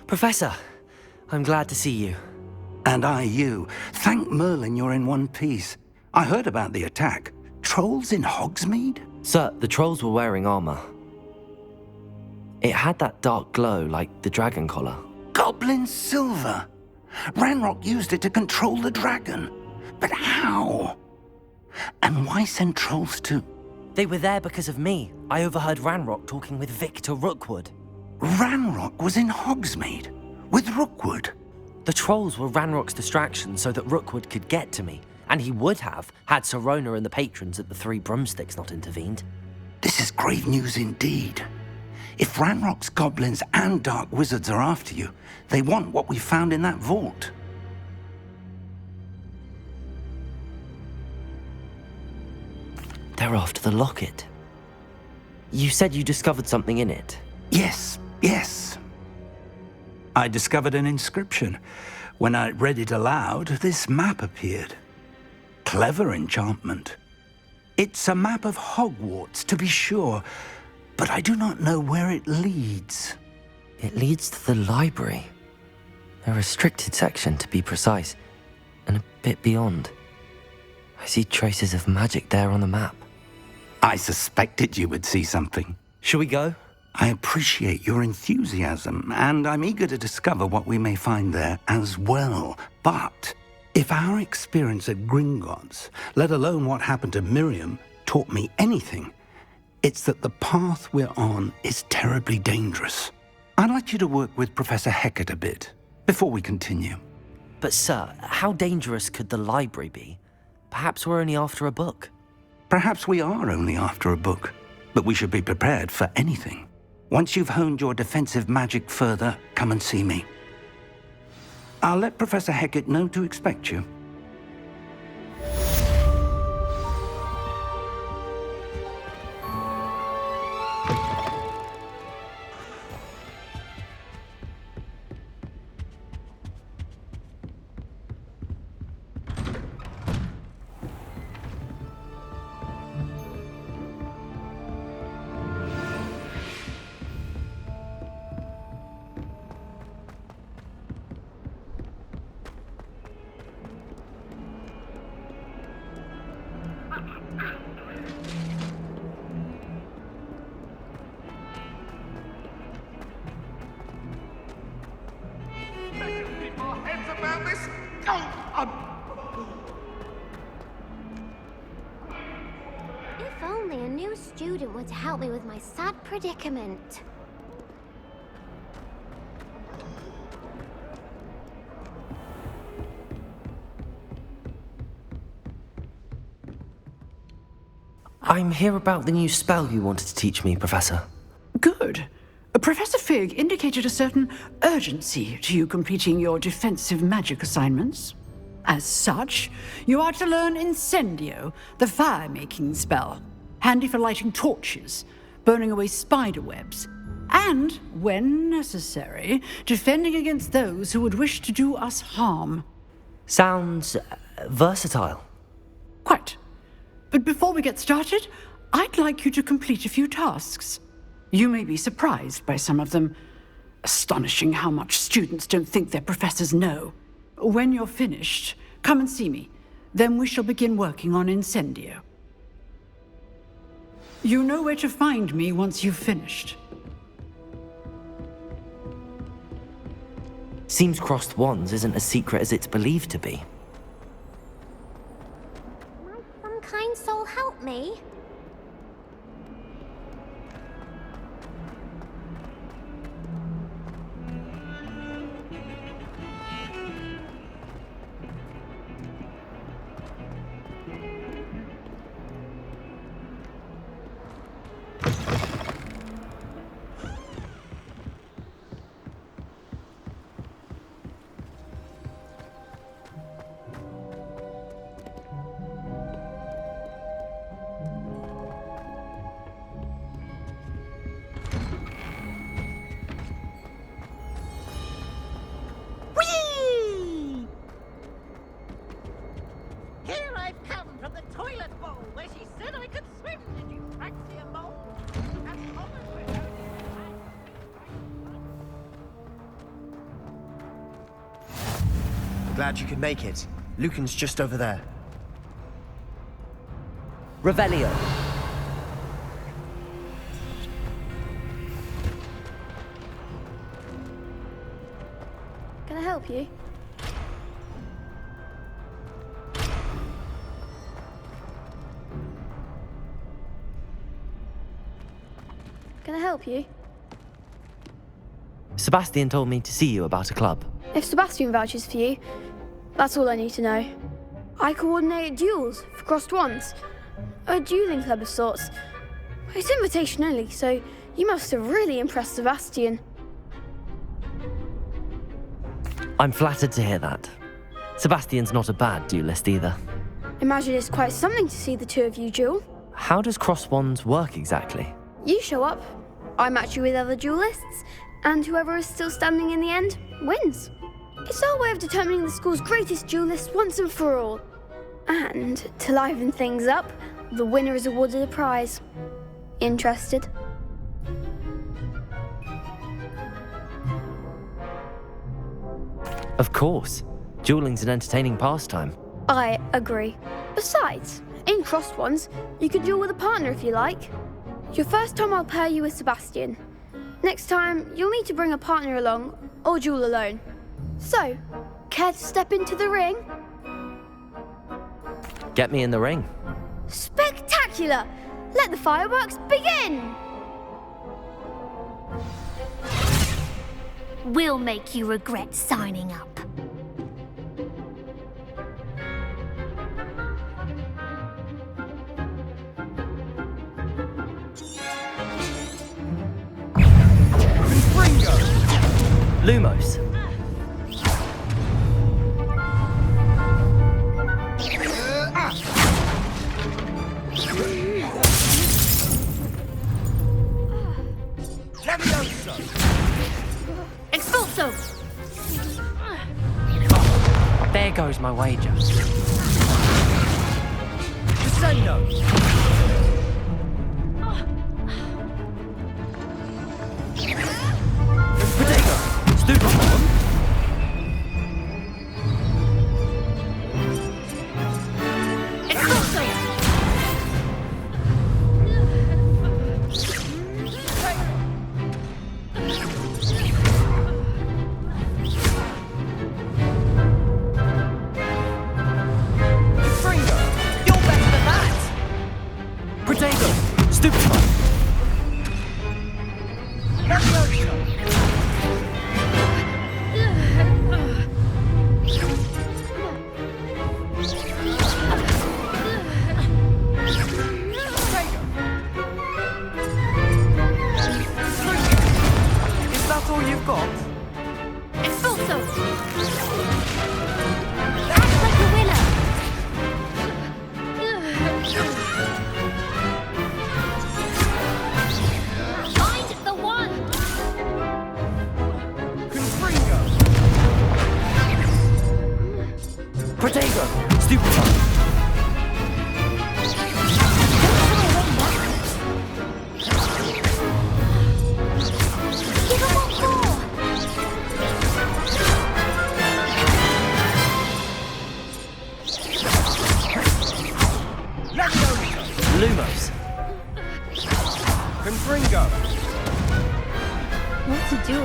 Professor, I'm glad to see you. And I you. Thank Merlin you're in one piece. I heard about the attack. Trolls in Hogsmeade? Sir, the trolls were wearing armor. It had that dark glow like the dragon collar. Goblin silver! Ranrock used it to control the dragon. But how? And why send trolls to... They were there because of me. I overheard Ranrock talking with Victor Rookwood. Ranrock was in Hogsmeade? With Rookwood? The trolls were Ranrock's distraction so that Rookwood could get to me. And he would have, had Sirona and the patrons at the Three Broomsticks not intervened. This is grave news indeed. If Ranrock's goblins and dark wizards are after you, they want what we found in that vault. They're after the locket. You said you discovered something in it. Yes. I discovered an inscription. When I read it aloud, this map appeared. Clever enchantment. It's a map of Hogwarts, to be sure, but I do not know where it leads. It leads to the library. A restricted section, to be precise, and a bit beyond. I see traces of magic there on the map. I suspected you would see something. Shall we go? I appreciate your enthusiasm, and I'm eager to discover what we may find there as well. But if our experience at Gringotts, let alone what happened to Miriam, taught me anything, it's that the path we're on is terribly dangerous. I'd like you to work with Professor Hecat a bit, before we continue. But sir, how dangerous could the library be? Perhaps we're only after a book. Perhaps we are only after a book, but we should be prepared for anything. Once you've honed your defensive magic further, come and see me. I'll let Professor Hecat know to expect you. If only a new student would help me with my sad predicament. I'm here about the new spell you wanted to teach me, Professor. Good. Professor Fig indicated a certain urgency to you completing your defensive magic assignments. As such, you are to learn Incendio, the fire-making spell, handy for lighting torches, burning away spider webs, and, when necessary, defending against those who would wish to do us harm. Sounds versatile. Quite. But before we get started, I'd like you to complete a few tasks. You may be surprised by some of them. Astonishing how much students don't think their professors know. When you're finished, come and see me. Then we shall begin working on Incendio. You know where to find me once you've finished. Seems crossed wands isn't as secret as it's believed to be. Might some kind soul help me? Glad you could make it. Lucan's just over there. Revelio. Can I help you? Can I help you? Sebastian told me to see you about a club. If Sebastian vouches for you, that's all I need to know. I coordinate duels for crossed wands. A dueling club of sorts. It's invitation only, so you must have really impressed Sebastian. I'm flattered to hear that. Sebastian's not a bad duelist either. Imagine it's quite something to see the two of you duel. How does cross wands work exactly? You show up, I match you with other duelists, and whoever is still standing in the end wins. It's our way of determining the school's greatest duelist once and for all. And to liven things up, the winner is awarded a prize. Interested? Of course. Dueling's an entertaining pastime. I agree. Besides, in crossed ones, you can duel with a partner if you like. Your first time I'll pair you with Sebastian. Next time, you'll need to bring a partner along, or duel alone. So, care to step into the ring? Get me in the ring. Spectacular! Let the fireworks begin! We'll make you regret signing up. Lumos. Expulso! There goes my wager. Descendo. Potato. Stupefy. Expulso! Fringo. You're better than that. Potato. Stupefy. Is that all you've got? Expulso! Act like a winner! Find the one! Confringo. Potato. Stupefy. Give him what for? Lumos. Confringo. What to do?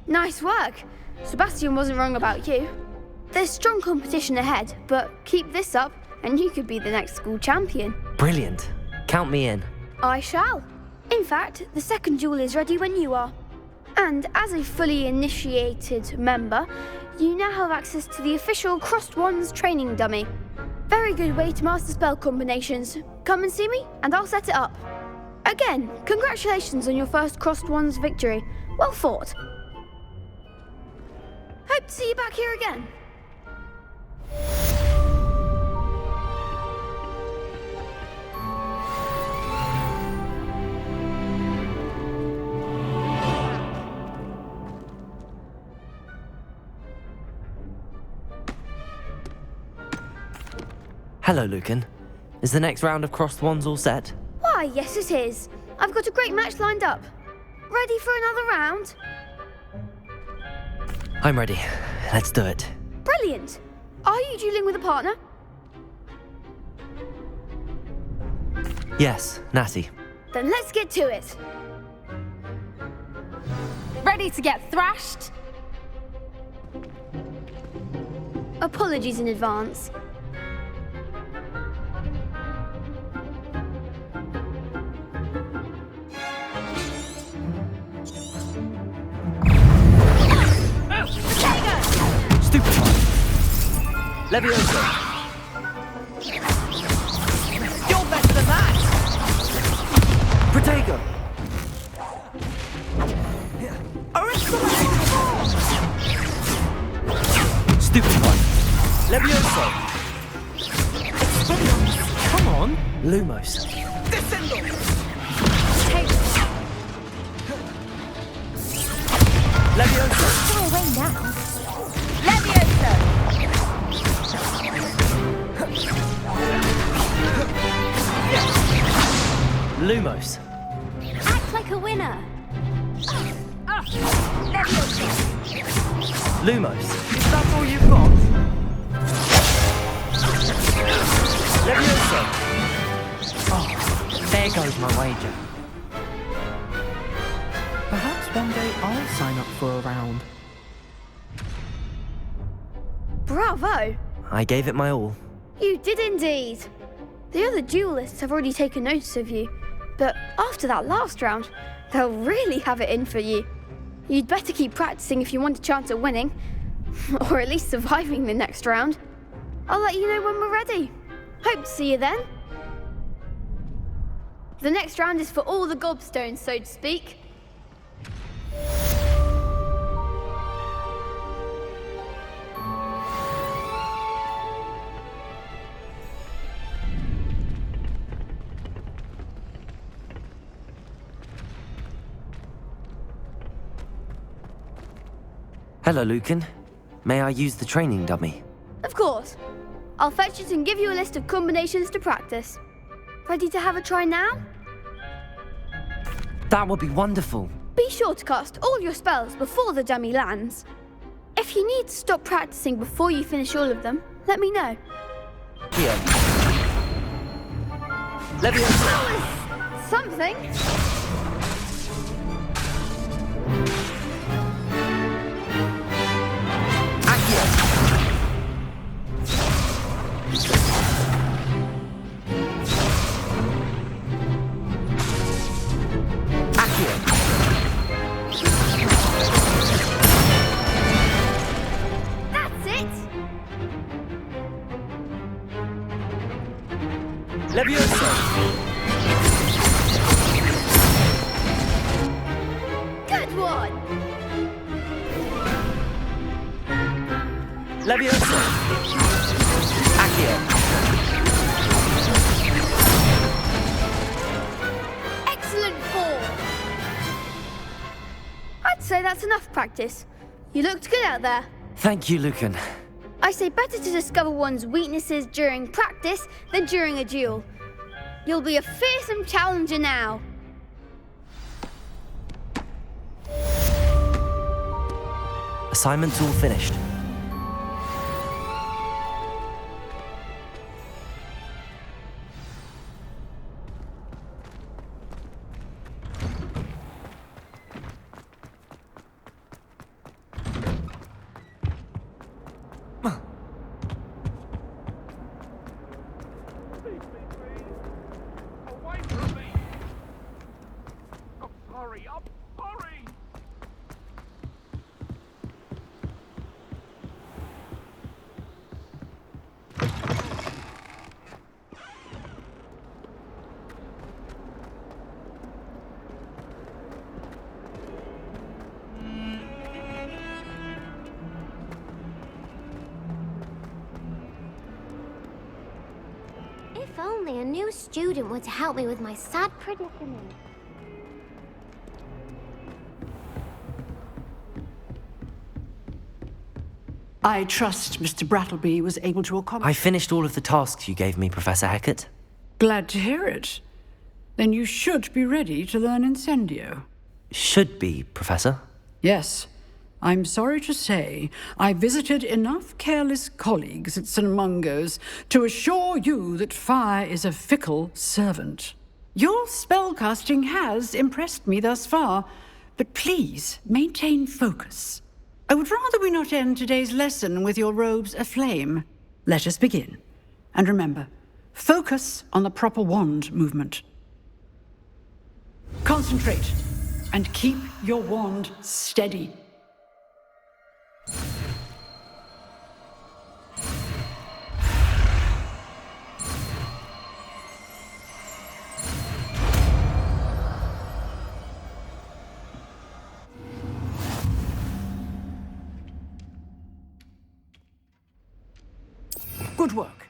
Nice work. Sebastian wasn't wrong about you. There's strong competition ahead, but keep this up and you could be the next school champion. Brilliant. Count me in. I shall. In fact, the second duel is ready when you are. And as a fully initiated member, you now have access to the official Crossed Wands training dummy. Very good way to master spell combinations. Come and see me, and I'll set it up. Again, congratulations on your first Crossed Wands victory. Well fought. Hope to see you back here again. Hello, Lucan. Is the next round of crossed wands all set? Why, yes it is. I've got a great match lined up. Ready for another round? I'm ready. Let's do it. Brilliant! Are you dueling with a partner? Yes, Natty. Then let's get to it. Ready to get thrashed? Apologies in advance. Stupid one. Levioso. You're better than that! Protego. Stupid one. Levioso. Come on. Lumos. Descendo! Levioso. Go away now. Levioso! Lumos. Act like a winner. Levioso! Lumos. Is that all you've got? Levioso. Oh, there goes my wager. Perhaps one day I'll sign up for a round. Bravo! I gave it my all. You did indeed. The other duelists have already taken notice of you, but after that last round, they'll really have it in for you. You'd better keep practicing if you want a chance at winning, or at least surviving the next round. I'll let you know when we're ready. Hope to see you then. The next round is for all the gobstones, so to speak. Hello, Lucan. May I use the training dummy? Of course. I'll fetch it and give you a list of combinations to practice. Ready to have a try now? That would be wonderful. Be sure to cast all your spells before the dummy lands. If you need to stop practicing before you finish all of them, let me know. Here. Levioso. Something. That's it. Levioso. Good one. Levioso. Accio. Excellent fall. I'd say that's enough practice. You looked good out there. Thank you, Lucan. I say better to discover one's weaknesses during practice than during a duel. You'll be a fearsome challenger now. Assignment's all finished. Away from me! Oh, hurry up! Hurry! If only a new student were to help me with my sad predicament. I trust Mr. Brattleby was able to accomplish. I finished all of the tasks you gave me, Professor Hecat. Glad to hear it. Then you should be ready to learn Incendio. Should be, Professor. Yes, I'm sorry to say I visited enough careless colleagues at St. Mungo's to assure you that fire is a fickle servant. Your spellcasting has impressed me thus far, but please maintain focus. I would rather we not end today's lesson with your robes aflame. Let us begin. And remember, focus on the proper wand movement. Concentrate, and keep your wand steady. Good work.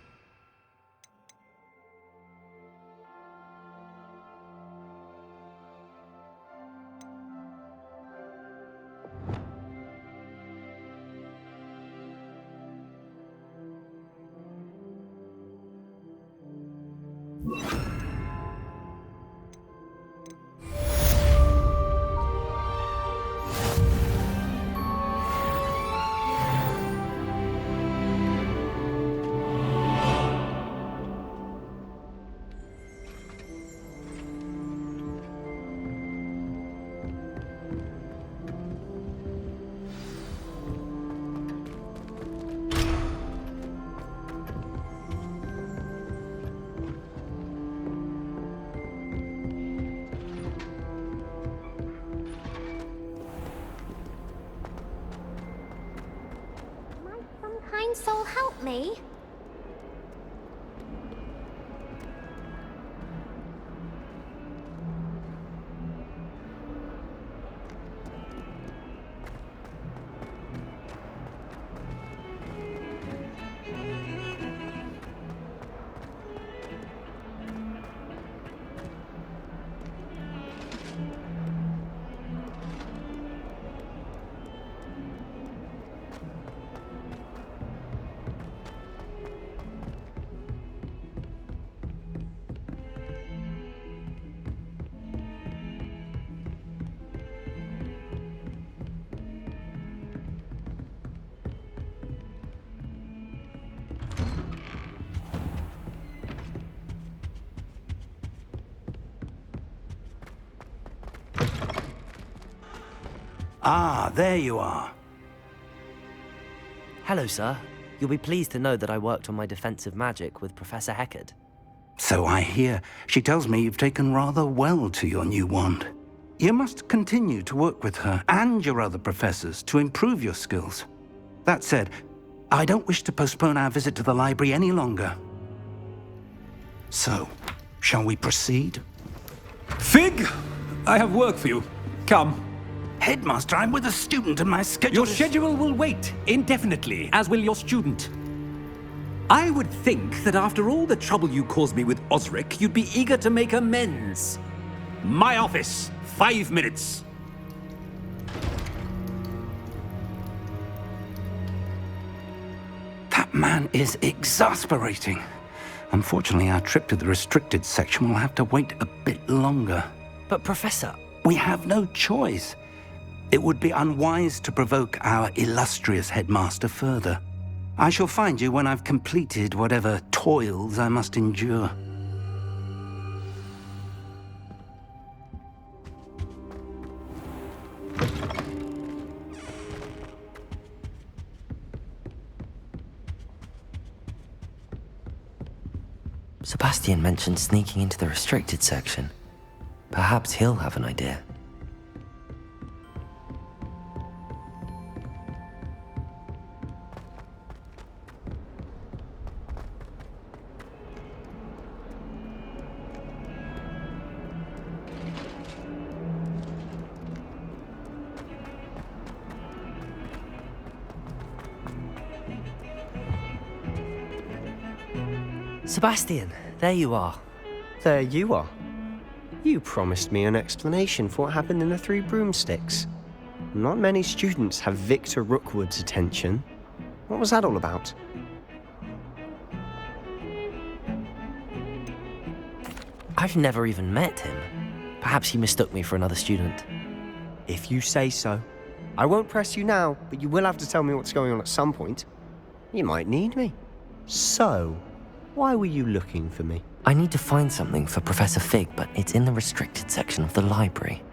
Kind soul, help me. Ah, there you are. Hello, sir. You'll be pleased to know that I worked on my defensive magic with Professor Heckard. So I hear. She tells me you've taken rather well to your new wand. You must continue to work with her and your other professors to improve your skills. That said, I don't wish to postpone our visit to the library any longer. So, shall we proceed? Fig! I have work for you. Come. Headmaster, I'm with a student and my schedule Your schedule will wait indefinitely, as will your student. I would think that after all the trouble you caused me with Osric, you'd be eager to make amends. My office, 5 minutes. That man is exasperating. Unfortunately, our trip to the restricted section will have to wait a bit longer. But Professor... We have no choice. It would be unwise to provoke our illustrious headmaster further. I shall find you when I've completed whatever toils I must endure. Sebastian mentioned sneaking into the restricted section. Perhaps he'll have an idea. Sebastian, there you are. There you are. You promised me an explanation for what happened in the Three Broomsticks. Not many students have Victor Rookwood's attention. What was that all about? I've never even met him. Perhaps he mistook me for another student. If you say so. I won't press you now, but you will have to tell me what's going on at some point. You might need me. So, why were you looking for me? I need to find something for Professor Fig, but it's in the restricted section of the library.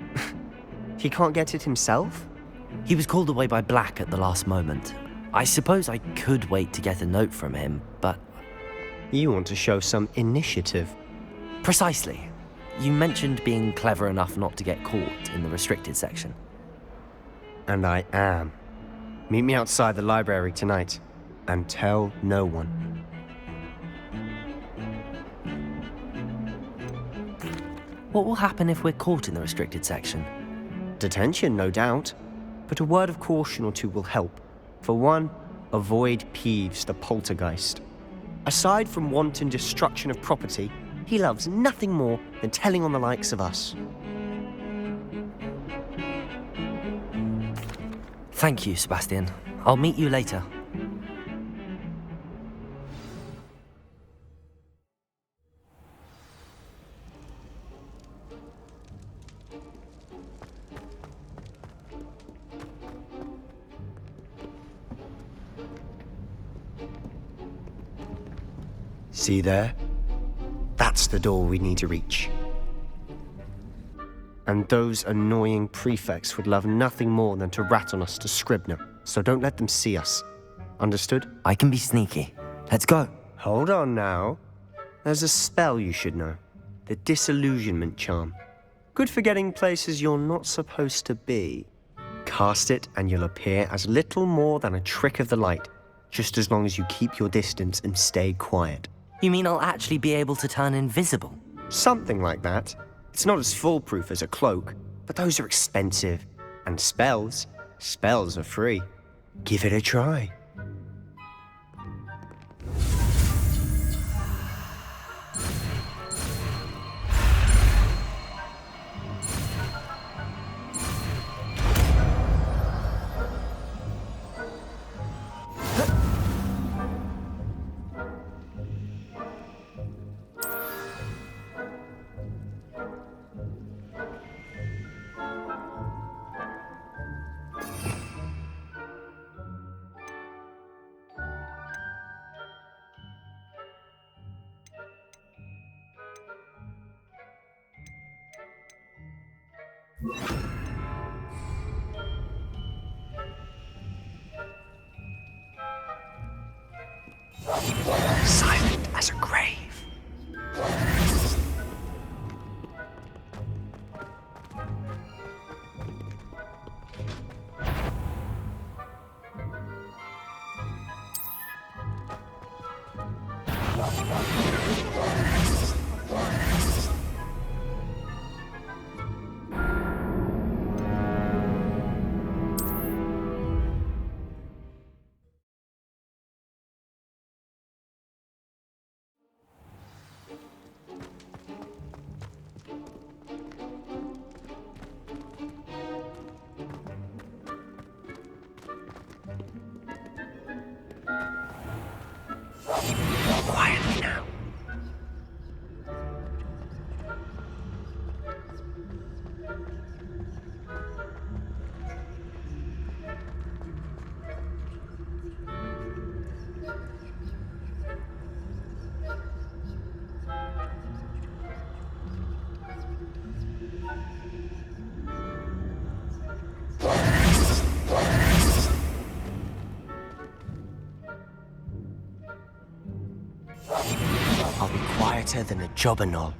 He can't get it himself? He was called away by Black at the last moment. I suppose I could wait to get a note from him, but... You want to show some initiative. Precisely. You mentioned being clever enough not to get caught in the restricted section. And I am. Meet me outside the library tonight, and tell no one. What will happen if we're caught in the restricted section? Detention, no doubt. But a word of caution or two will help. For one, avoid Peeves, the poltergeist. Aside from wanton destruction of property, he loves nothing more than telling on the likes of us. Thank you, Sebastian. I'll meet you later. See there? That's the door we need to reach. And those annoying prefects would love nothing more than to rat on us to Scribner, so don't let them see us. Understood? I can be sneaky. Let's go. Hold on now. There's a spell you should know. The Disillusionment Charm. Good for getting places you're not supposed to be. Cast it and you'll appear as little more than a trick of the light, just as long as you keep your distance and stay quiet. You mean I'll actually be able to turn invisible? Something like that. It's not as foolproof as a cloak, but those are expensive. And spells are free. Give it a try. Silent as a grave. Quietly now. I'll be quieter than a jobberknoll.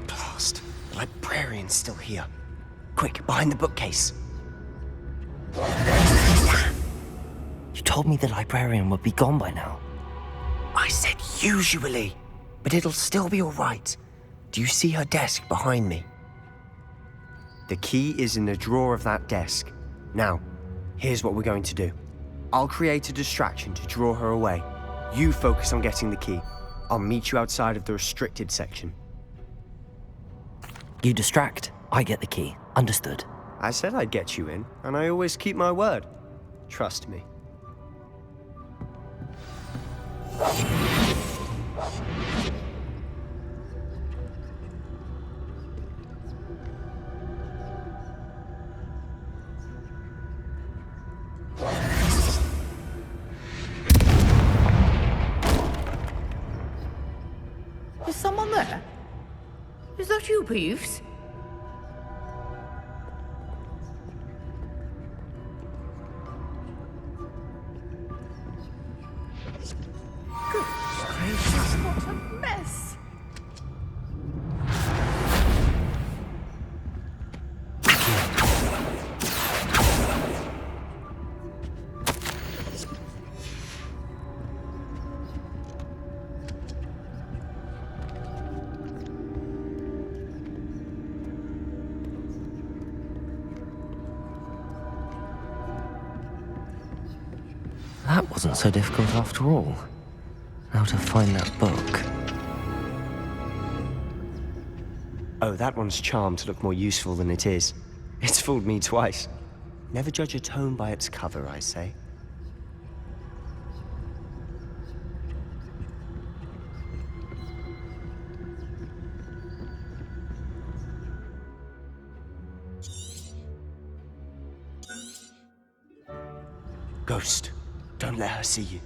Blast! The librarian's still here. Quick, behind the bookcase. You told me the librarian would be gone by now. I said usually, but it'll still be all right. Do you see her desk behind me? The key is in the drawer of that desk. Now, here's what we're going to do. I'll create a distraction to draw her away. You focus on getting the key. I'll meet you outside of the restricted section. You distract, I get the key. Understood. I said I'd get you in, and I always keep my word. Trust me. Is someone there? Is that you, Peeves? Goodness gracious, what a mess! That wasn't so difficult after all. Now to find that book. Oh, that one's charmed to look more useful than it is. It's fooled me twice. Never judge a tome by its cover, I say. Ghost, don't let her see you.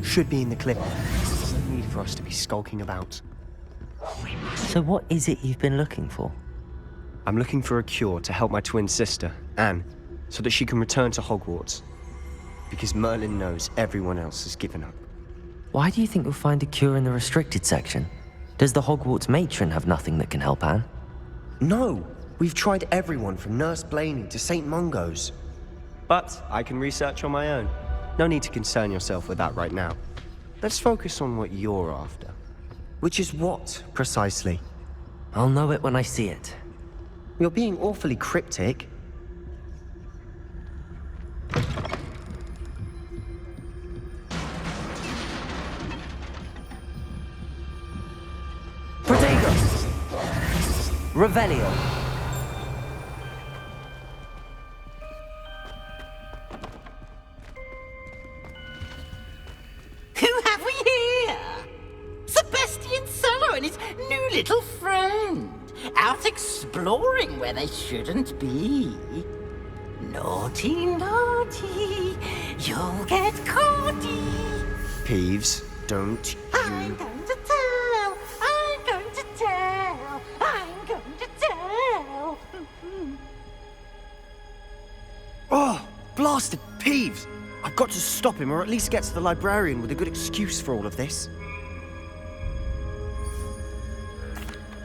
Should be in the clip. No need for us to be skulking about. So what is it you've been looking for? I'm looking for a cure to help my twin sister, Anne, so that she can return to Hogwarts. Because Merlin knows everyone else has given up. Why do you think you'll find a cure in the restricted section? Does the Hogwarts matron have nothing that can help Anne? No! We've tried everyone from Nurse Blaney to St. Mungo's. But I can research on my own. No need to concern yourself with that right now. Let's focus on what you're after. Which is what, precisely? I'll know it when I see it. You're being awfully cryptic. Protego! Revelio! Who have we here? Sebastian Sallow and his new little friend. Out exploring where they shouldn't be. Naughty, naughty, you'll get caughty. Peeves, don't I'm going to tell, I'm going to tell, I'm going to tell. Oh, blasted Peeves! I've got to stop him, or at least get to the librarian with a good excuse for all of this.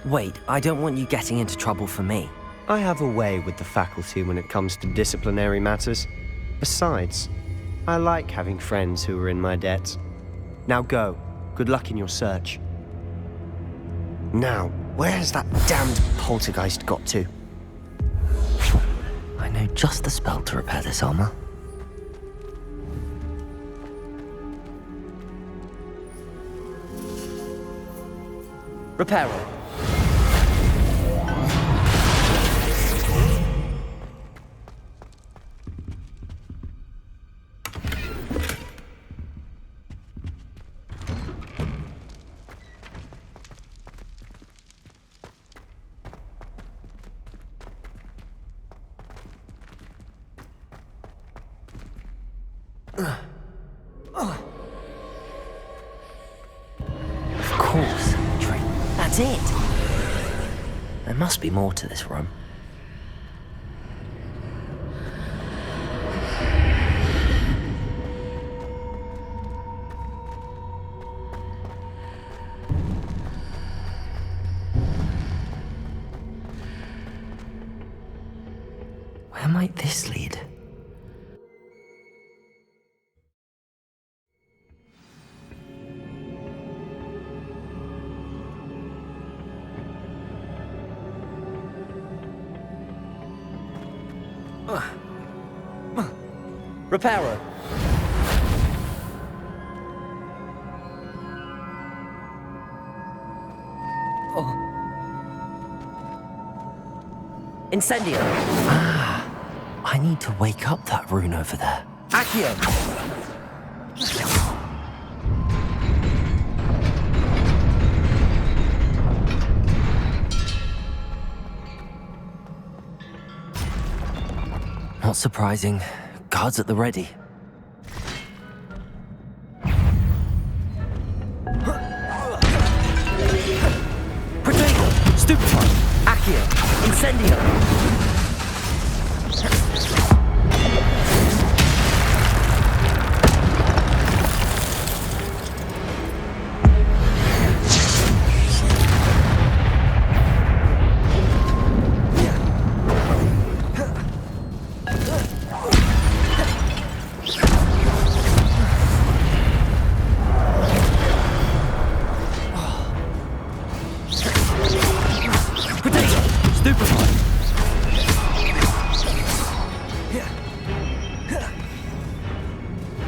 Wait, I don't want you getting into trouble for me. I have a way with the faculty when it comes to disciplinary matters. Besides, I like having friends who are in my debt. Now go. Good luck in your search. Now, where's that damned poltergeist got to? I know just the spell to repair this armor. Reparo. Of course, that's it. There must be more to this room. Where might this lead? Reparo. Incendio. Ah, I need to wake up that rune over there. Accio. Not surprising. Guards at the ready. Protego! Stupefy! Accio! Incendio!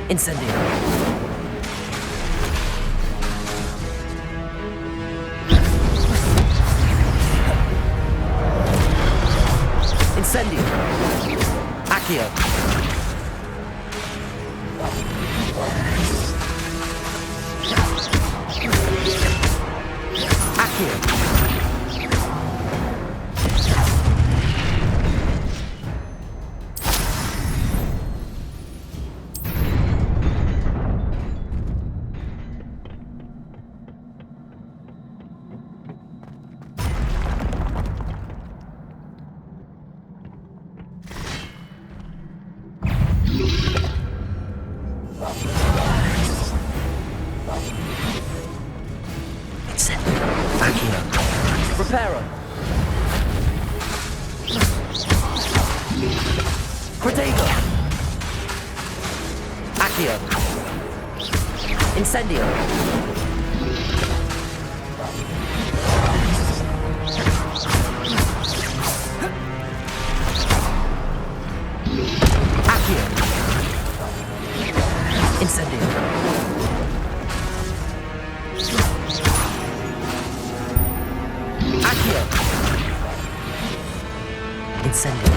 Incendio. Incendio. Accio. Accio. Reparo. Protego. Accio. Incendio. Accio. Incendio. Incendio.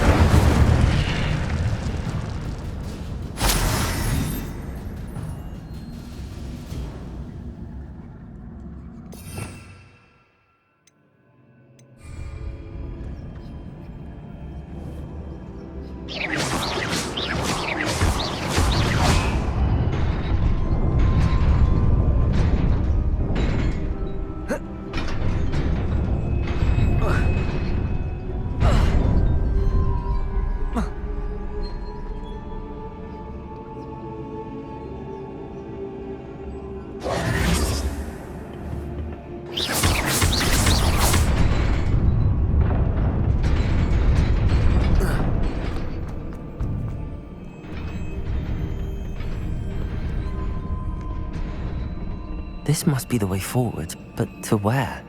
This must be the way forward, but to where?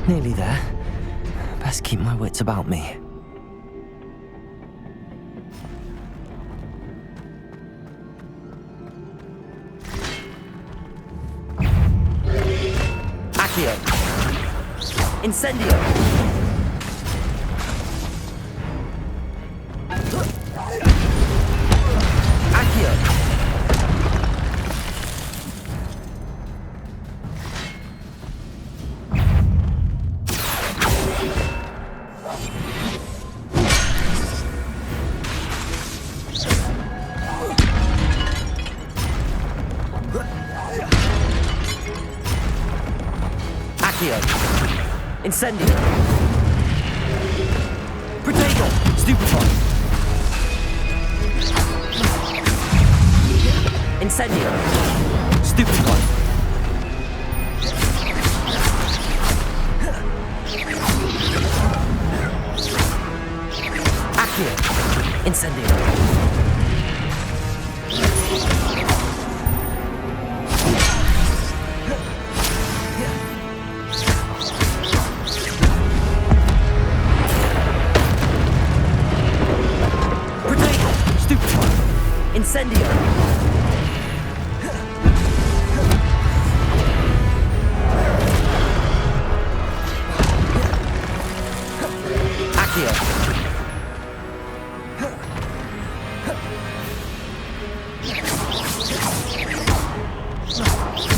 Nearly there. Best keep my wits about me. Accio! Incendio! Accio! Incendio! Potato! Stupefy! Incendio! Stupefy! Accio! Incendio! Incendio! Accio!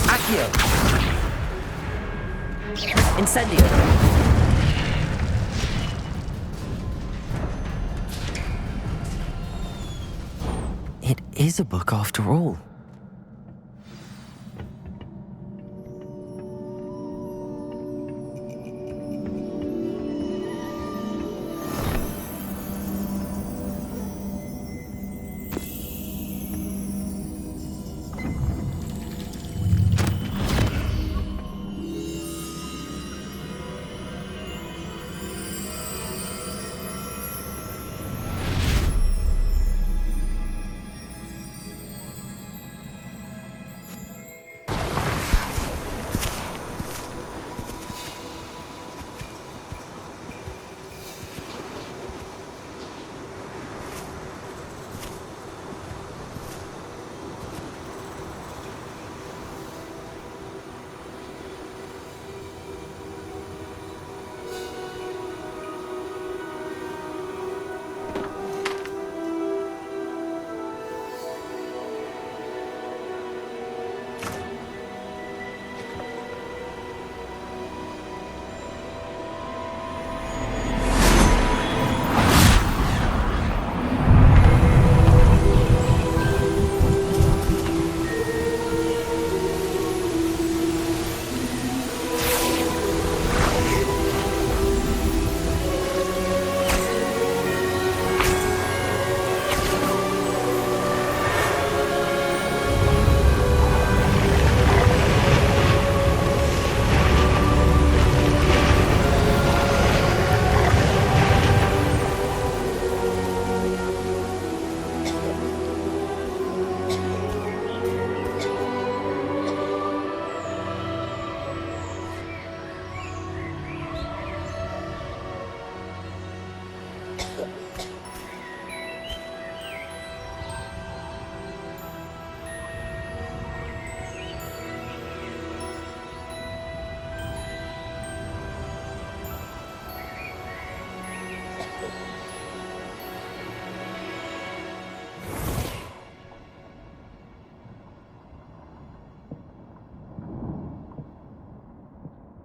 Accio! Incendio! It is a book after all.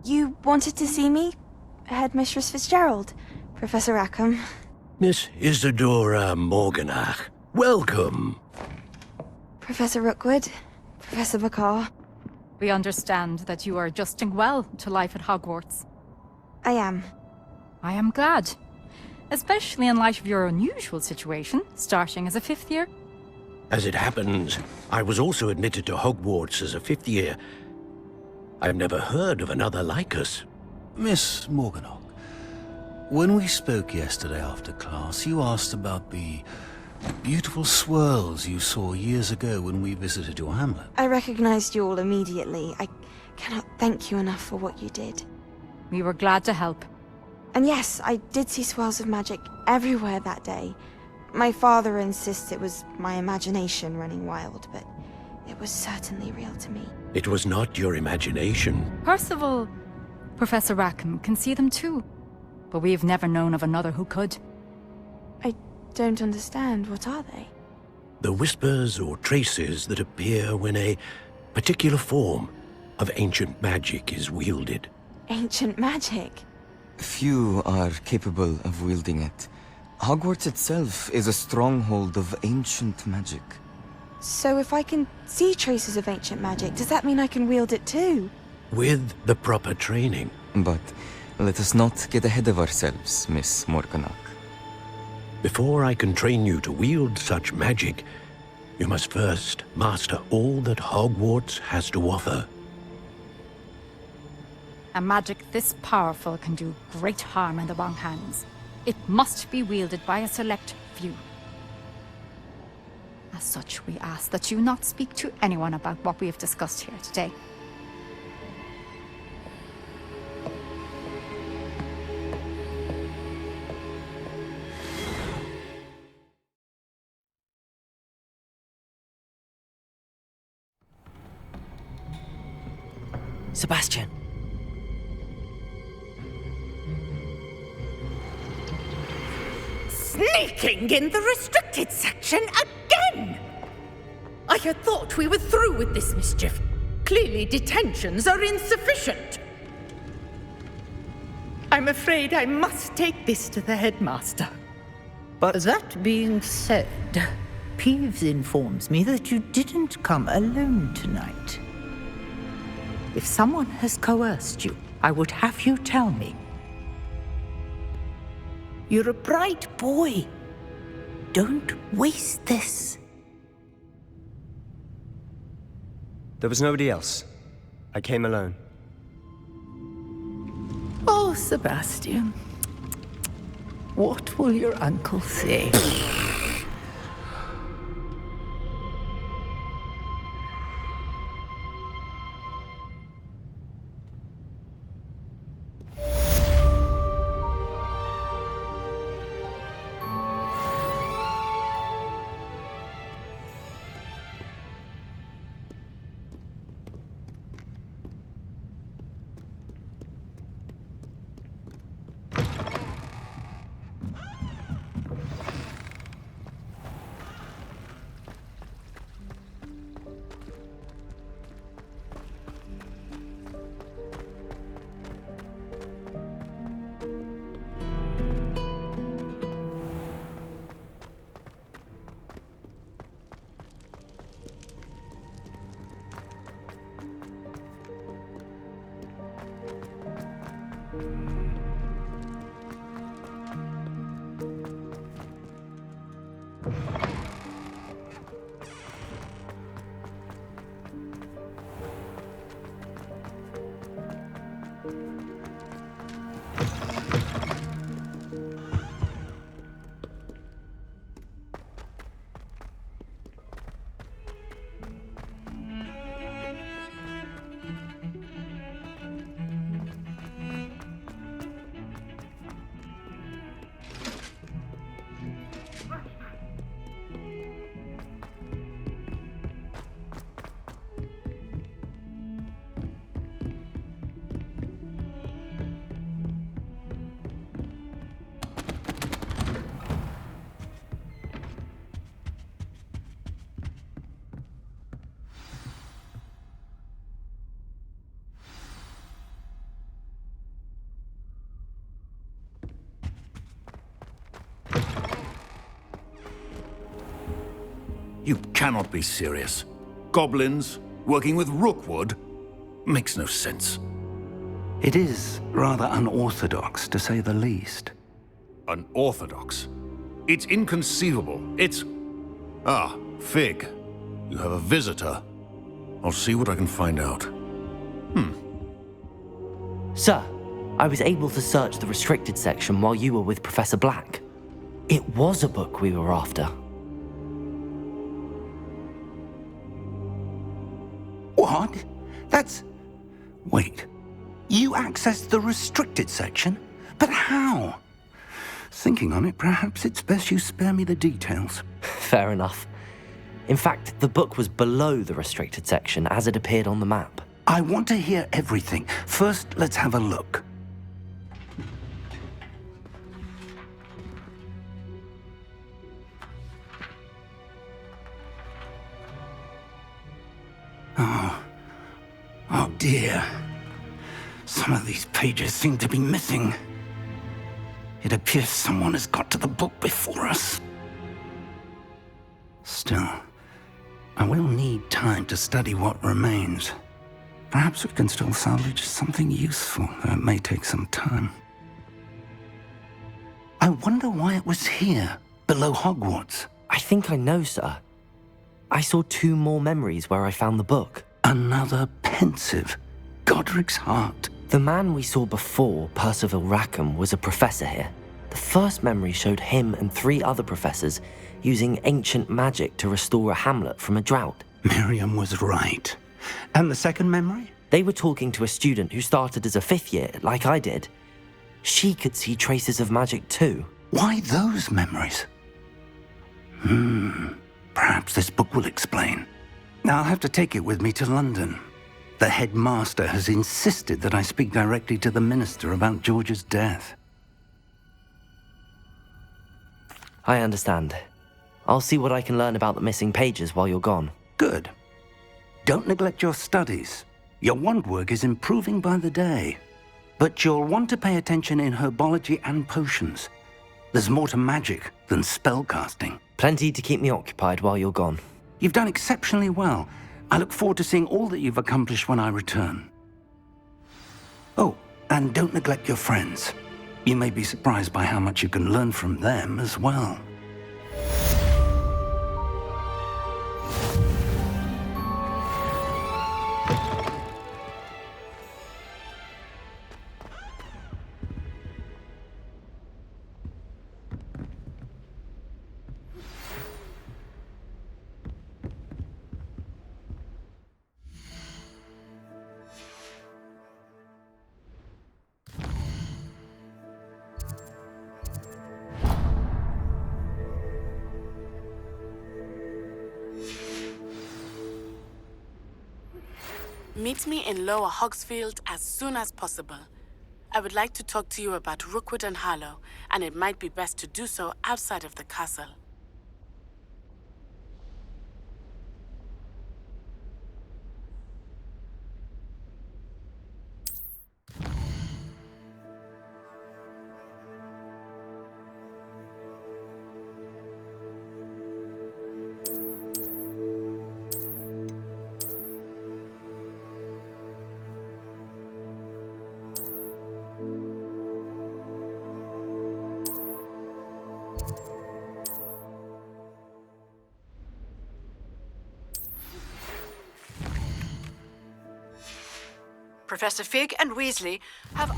You wanted to see me? Headmistress Fitzgerald, Professor Rackham. Miss Isadora Morganach, welcome. Professor Rookwood, Professor Bakar. We understand that you are adjusting well to life at Hogwarts. I am. I am glad. Especially in light of your unusual situation, starting as a 5th year. As it happens, I was also admitted to Hogwarts as a 5th year. I've never heard of another like us. Miss Morganach, when we spoke yesterday after class, you asked about the beautiful swirls you saw years ago when we visited your hamlet. I recognized you all immediately. I cannot thank you enough for what you did. We were glad to help. And yes, I did see swirls of magic everywhere that day. My father insists it was my imagination running wild, but it was certainly real to me. It was not your imagination. Percival, Professor Rackham can see them too. But we've never known of another who could. I don't understand. What are they? The whispers or traces that appear when a particular form of ancient magic is wielded. Ancient magic? Few are capable of wielding it. Hogwarts itself is a stronghold of ancient magic. So if I can see traces of ancient magic, does that mean I can wield it too? With the proper training. But let us not get ahead of ourselves, Miss Morganach. Before I can train you to wield such magic, you must first master all that Hogwarts has to offer. A magic this powerful can do great harm in the wrong hands. It must be wielded by a select few. As such, we ask that you not speak to anyone about what we have discussed here today. Sebastian! Sneaking in the restricted section again! I had thought we were through with this mischief. Clearly detentions are insufficient. I'm afraid I must take this to the headmaster. But that being said, Peeves informs me that you didn't come alone tonight. If someone has coerced you, I would have you tell me. You're a bright boy. Don't waste this. There was nobody else. I came alone. Oh, Sebastian. What will your uncle say? You cannot be serious. Goblins working with Rookwood? Makes no sense. It is rather unorthodox, to say the least. Unorthodox? It's inconceivable. It's... Ah, Fig. You have a visitor. I'll see what I can find out. Sir, I was able to search the restricted section while you were with Professor Black. It was a book we were after. What? That's... Wait. You accessed the restricted section? But how? Thinking on it, perhaps it's best you spare me the details. Fair enough. In fact, the book was below the restricted section as it appeared on the map. I want to hear everything. First, let's have a look. Oh dear. Some of these pages seem to be missing. It appears someone has got to the book before us. Still, I will need time to study what remains. Perhaps we can still salvage something useful, though it may take some time. I wonder why it was here, below Hogwarts. I think I know, sir. I saw 2 more memories where I found the book. Another pensive. Godric's heart. The man we saw before, Percival Rackham, was a professor here. The first memory showed him and 3 other professors using ancient magic to restore a hamlet from a drought. Miriam was right. And the second memory? They were talking to a student who started as a 5th year, like I did. She could see traces of magic too. Why those memories? Perhaps this book will explain. Now I'll have to take it with me to London. The headmaster has insisted that I speak directly to the minister about George's death. I understand. I'll see what I can learn about the missing pages while you're gone. Good. Don't neglect your studies. Your wand work is improving by the day. But you'll want to pay attention in herbology and potions. There's more to magic than spellcasting. Plenty to keep me occupied while you're gone. You've done exceptionally well. I look forward to seeing all that you've accomplished when I return. Oh, and don't neglect your friends. You may be surprised by how much you can learn from them as well. Meet me in Lower Hogsfield as soon as possible. I would like to talk to you about Rookwood and Harlow, and it might be best to do so outside of the castle. Professor Fig and Weasley have...